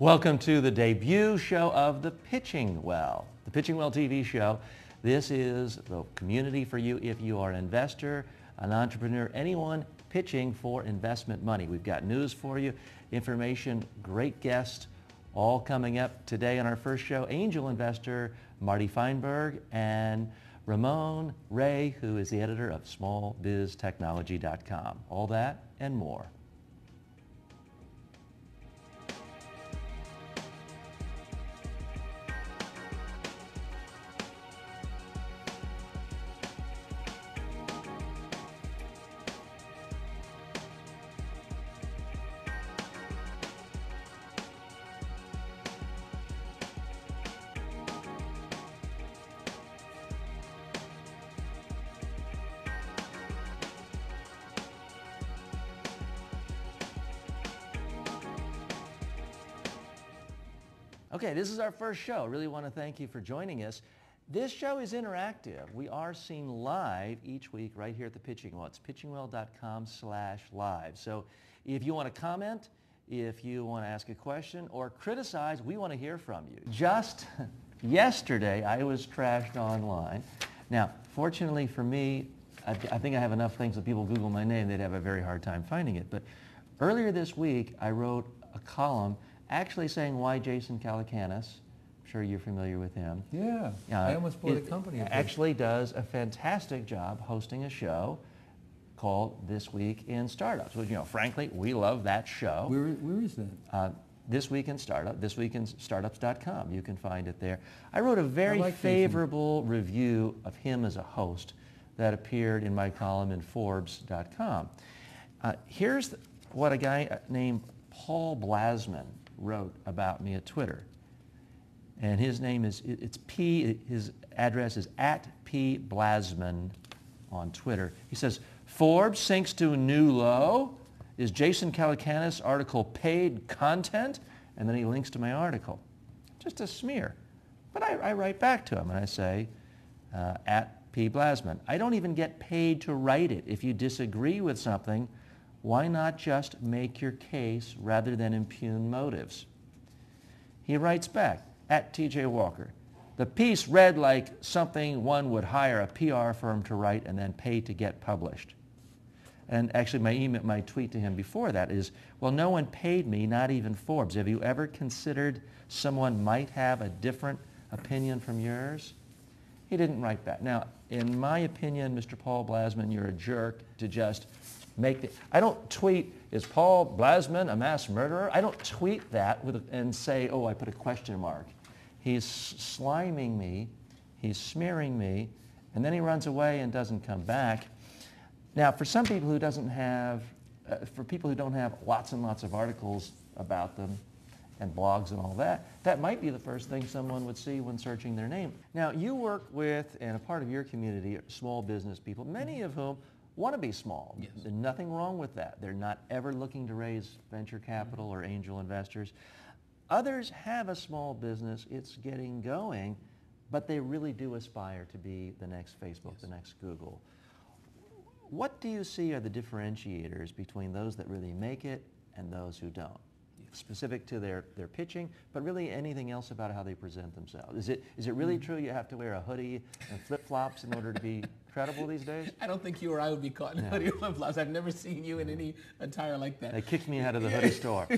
Welcome to the debut show of The Pitching Well, the Pitching Well TV show. This is the community for you if you are an investor, an entrepreneur, anyone pitching for investment money. We've got news for you, information, great guests, all coming up today on our first show. Angel investor Marty Feinberg and Ramon Ray, who is the editor of smallbiztechnology.com. All that and more. Okay, this is our first show. Really want to thank you for joining us. This show is interactive. We are seen live each week right here at the Pitching Well. It's pitchingwell.com/live. So if you want to comment, if you want to ask a question or criticize, we want to hear from you. Just yesterday, I was trashed online. Now, fortunately for me, I think I have enough things that people Google my name, they'd have a very hard time finding it. But earlier this week, I wrote a column actually saying why Jason Calacanis, I'm sure you're familiar with him. Yeah, I almost bought a company. Actually does a fantastic job hosting a show called This Week in Startups. Which, frankly, we love that show. Where is that? This Week in Startup, thisweekinstartups.com. You can find it there. I wrote a very favorable review of him as a host that appeared in my column in Forbes.com. Here's what a guy named Paul Blasman wrote about me at Twitter. And his name is, his address is @PBlasman on Twitter. He says, Forbes sinks to a new low. Is Jason Calacanis article paid content? And then he links to my article. Just a smear. But I write back to him and I say, @PBlasman. I don't even get paid to write it. If you disagree with something, why not just make your case rather than impugn motives? He writes back, @TJ Walker. The piece read like something one would hire a PR firm to write and then pay to get published. And actually my tweet to him before that is, well, no one paid me, not even Forbes. Have you ever considered someone might have a different opinion from yours? He didn't write back. Now, in my opinion, Mr. Paul Blasman, you're a jerk to just I don't tweet, is Paul Blasman a mass murderer? I don't tweet that and say, oh, I put a question mark. He's sliming me, he's smearing me, and then he runs away and doesn't come back. Now, for some people who for people who don't have lots and lots of articles about them and blogs and all that, that might be the first thing someone would see when searching their name. Now, you work with, and a part of your community, are small business people, many of whom want to be small. Yes. There's nothing wrong with that. They're not ever looking to raise venture capital or angel investors. Others have a small business, it's getting going, but they really do aspire to be the next Facebook, Yes. the next Google. What do you see are the differentiators between those that really make it and those who don't? Specific to their pitching, but really anything else about how they present themselves. Is it really true you have to wear a hoodie and flip-flops in order to be credible these days? I don't think you or I would be caught in hoodie flip-flops. I've never seen you in any attire like that. They kicked me out of the hoodie store.